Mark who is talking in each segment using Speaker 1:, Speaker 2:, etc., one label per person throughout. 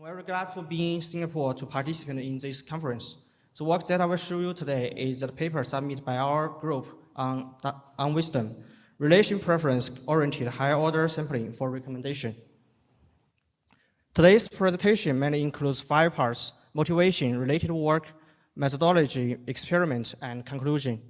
Speaker 1: I'm very glad to be in Singapore to participate in this conference. The work that I will show you today is the paper submitted by our group on wisdom, relation preference-oriented higher-order sampling for recommendation. Today's presentation mainly includes 5 parts: motivation, related work, methodology, experiment, and conclusion.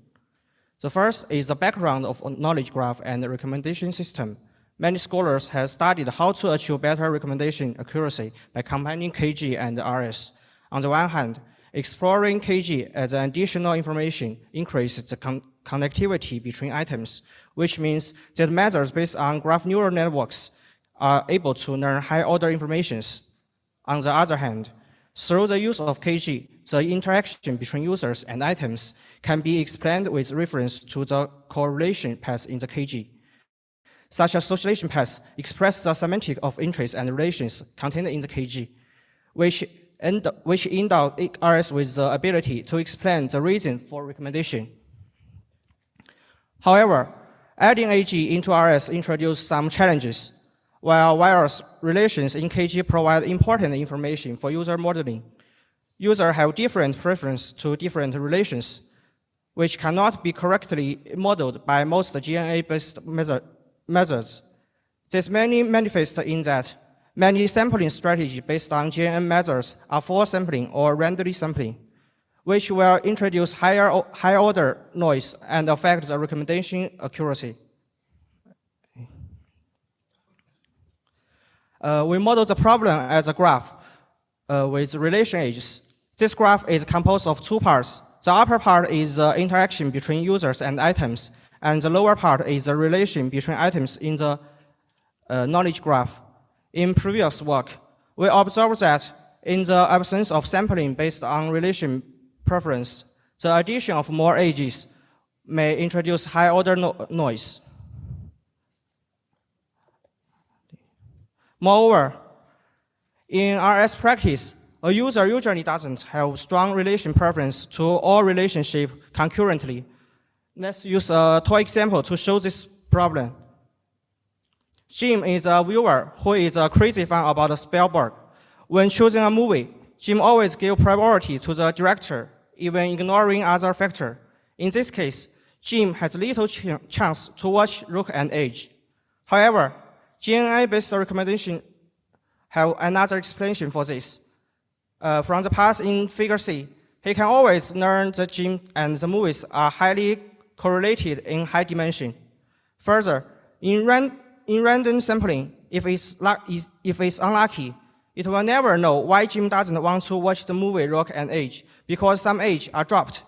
Speaker 1: The first is the background of knowledge graph and the recommendation system. Many scholars have studied how to achieve better recommendation accuracy by combining KG and RS. On the one hand, exploring KG as an additional information increases the connectivity between items, which means that methods based on graph neural networks are able to learn high-order informations. On the other hand, through the use of KG, the interaction between users and items can be explained with reference to the correlation path in the KG. Such association paths express the semantic of interest and relations contained in the KG, which endow RS with the ability to explain the reason for recommendation. However, adding AG into RS introduces some challenges. While various relations in KG provide important information for user modeling, users have different preferences to different relations, which cannot be correctly modeled by most GNA-based methods. This mainly manifests in that many sampling strategies based on GNN methods are full sampling or randomly sampling, which will introduce high-order noise and affect the recommendation accuracy. We model the problem as a graph with relation edges. This graph is composed of 2 parts. The upper part is the interaction between users and items, and the lower part is the relation between items in the knowledge graph. In previous work, we observed that in the absence of sampling based on relation preference, the addition of more edges may introduce high-order noise. Moreover, in RS practice, a user usually doesn't have strong relation preference to all relationships concurrently. Let's use a toy example to show this problem. Jim is a viewer who is a crazy fan about Spielberg. When choosing a movie, Jim always gives priority to the director, even ignoring other factors. In this case, Jim has little chance to watch Rook and Edge. However, GNI-based recommendation have another explanation for this. From the path in figure C, he can always learn that Jim and the movies are highly correlated in high dimension. Further, in random sampling, if it's unlucky, it will never know why Jim doesn't want to watch the movie Rock and Edge, because some edge are dropped.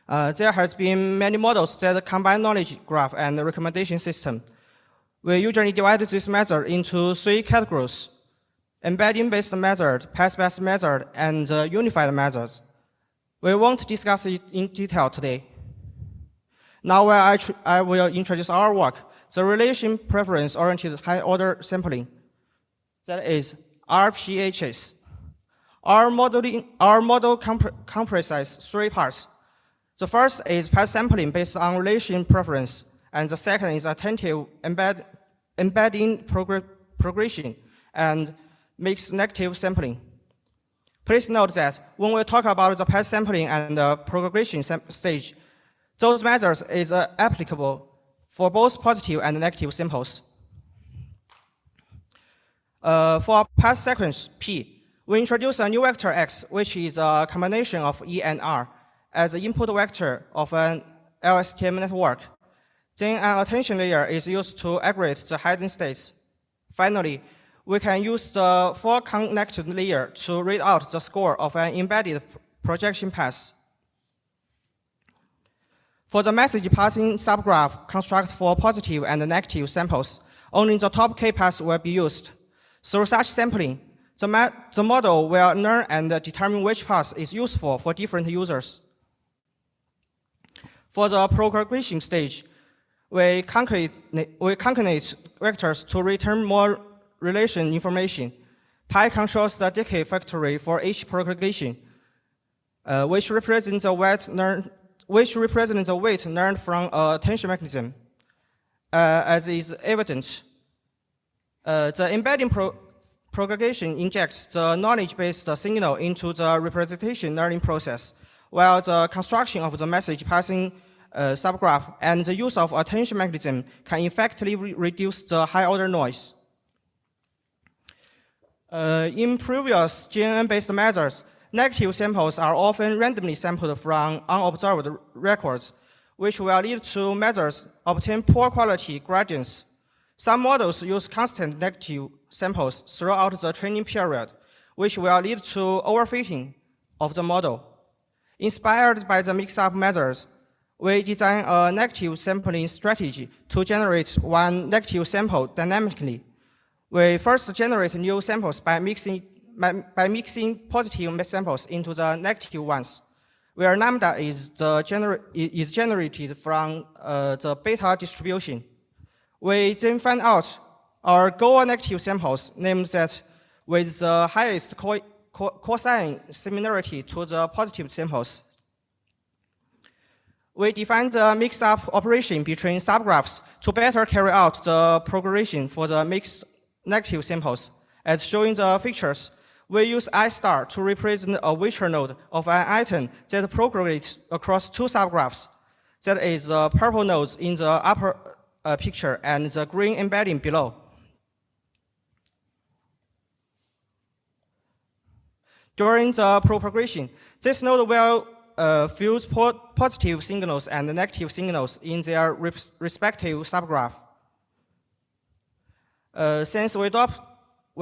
Speaker 1: There has been many models that combine knowledge graph and the recommendation system. We usually divide this method into 3 categories: embedding-based method, path-based method, and unified methods. We won't discuss it in detail today. Now I will introduce our work, the relation preference-oriented high-order sampling, that is RPHS. Our model comprises 3 parts. The first is path sampling based on relation preference, and the second is attentive embedding progression and mixed negative sampling. Please note that when we talk about the path sampling and the progression stage, those methods is applicable for both positive and negative samples. For path sequence P, we introduce a new vector X, which is a combination of E and R, as the input vector of an LSTM network. Then an attention layer is used to aggregate the hidden states. Finally, we can use the full connected layer to read out the score of an embedded projection path. For the message passing subgraph construct for positive and negative samples, only the top K path will be used. Through such sampling, the model will learn and determine which path is useful for different users. For the progression stage, we concatenate vectors to return more relation information. Pi controls the decay factory for each propagation, which represents the weight learned from a attention mechanism. As is evident, The embedding propagation injects the knowledge-based signal into the representation learning process, while the construction of the message passing subgraph and the use of attention mechanism can effectively reduce the high-order noise. In previous GNN-based methods, negative samples are often randomly sampled from unobserved records, which will lead to methods obtain poor quality gradients. Some models use constant negative samples throughout the training period, which will lead to overfitting of the model. Inspired by the mix-up methods, we design a negative sampling strategy to generate one negative sample dynamically. We first generate new samples by mixing positive samples into the negative ones, where lambda is generated from the beta distribution. We then find out our goal negative samples, named that with the highest cosine similarity to the positive samples. We define the mix-up operation between subgraphs to better carry out the progression for the mixed negative samples. As shown in the pictures, we use I star to represent a vector node of an item that propagates across two subgraphs. That is the purple nodes in the upper picture and the green embedding below. During the propagation, this node will fuse positive signals and negative signals in their respective subgraph. Since we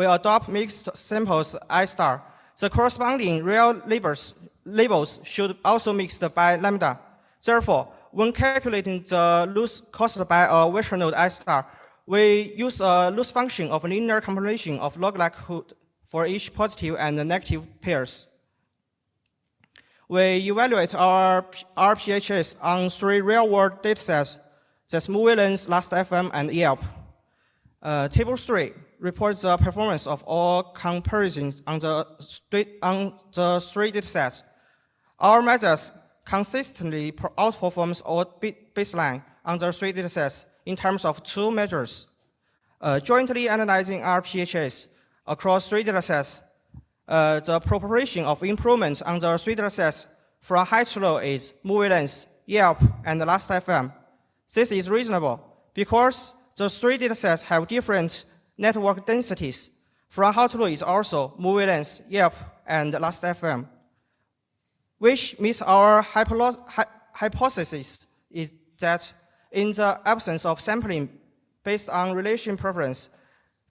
Speaker 1: adopt mixed samples I star, the corresponding real labels should also mixed by lambda. Therefore, when calculating the loss caused by a vector node I star, we use a loss function of linear combination of log likelihood for each positive and negative pairs. We evaluate our RPHS on 3 real-world datasets, that's movie lens, Last.fm, and Yelp. Table 3 reports the performance of all comparisons on the 3 datasets. Our methods consistently outperforms all baseline on the 3 datasets in terms of 2 measures. Jointly analyzing RPHS across 3 datasets, the proportion of improvement on the 3 datasets from high to low is movie lens, Yelp, and Last.fm. This is reasonable because the 3 datasets have different network densities. From high to low is also movie lens, Yelp, and Last.fm, which meets our hypothesis is that in the absence of sampling based on relation preference,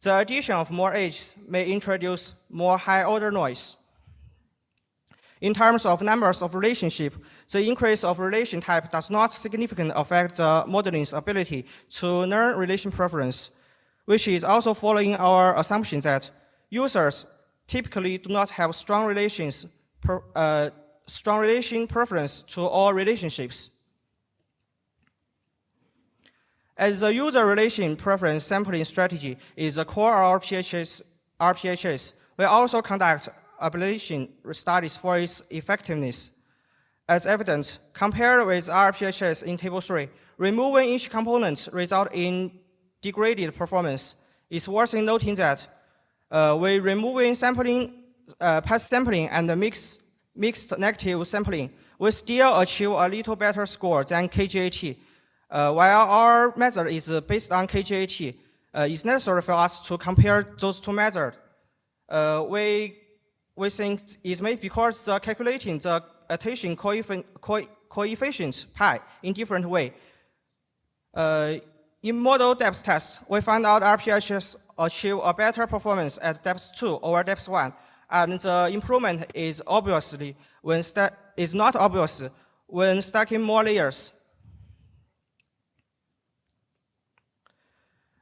Speaker 1: the addition of more edges may introduce more high-order noise. In terms of numbers of relationships, the increase of relation type does not significantly affect the modeling's ability to learn relation preference, which is also following our assumption that users typically do not have strong relation preference to all relationships. As the user relation preference sampling strategy is the core of RPHS, we also conduct ablation studies for its effectiveness. As evident, compared with RPHS in Table 3, removing each component results in degraded performance. It's worth noting that we removing sampling, path sampling and mixed negative sampling, we still achieve a little better score than KGAT. While our method is based on KGAT, it's necessary for us to compare those 2 methods. We think it's made because the calculating the attention coefficient pi in different way. In model depth test, we found out RPHS achieve a better performance at depth 2 over depth 1, and the improvement is not obvious when stacking more layers.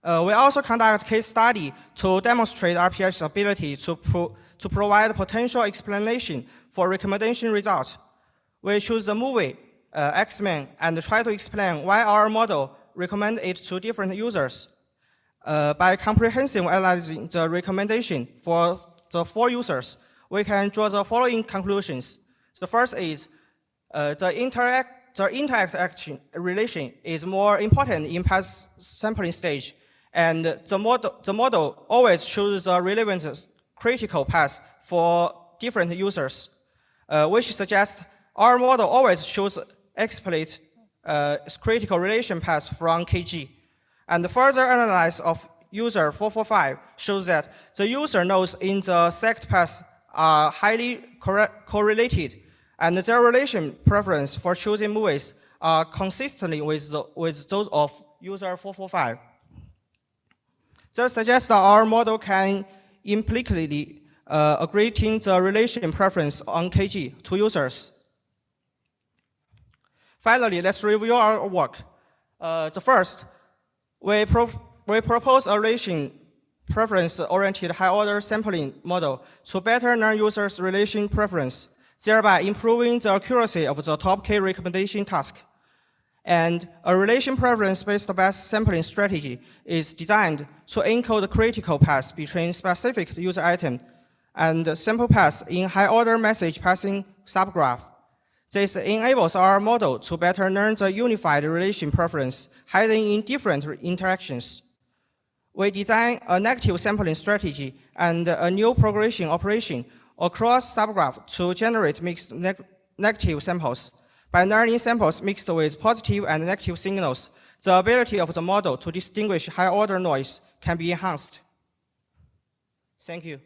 Speaker 1: We also conduct case study to demonstrate RPH's ability to provide potential explanation for recommendation results. We choose the movie X-Men and try to explain why our model recommend it to different users. By comprehensively analyzing the recommendation for the 4 users, we can draw the following conclusions. The first is the interaction relation is more important in path sampling stage, And the model always chooses the relevant critical path for different users, which suggests our model always chooses explicit critical relation path from KG. And the further analysis of user 445 shows that the user nodes in the sect path are highly correlated, and their relation preference for choosing movies are consistently with those of user 445. This suggests that our model can implicitly aggregating the relation preference on KG to users. Finally, let's review our work. The first, we propose a relation preference-oriented high-order sampling model to better learn users' relation preference, thereby improving the accuracy of the top K recommendation task. And a relation preference-based best sampling strategy is designed to encode the critical path between specific user item and sample paths in high-order message passing subgraph. This enables our model to better learn the unified relation preference hidden in different interactions. We design a negative sampling strategy and a new progression operation across subgraph to generate mixed negative samples. By learning samples mixed with positive and negative signals, the ability of the model to distinguish high-order noise can be enhanced. Thank you.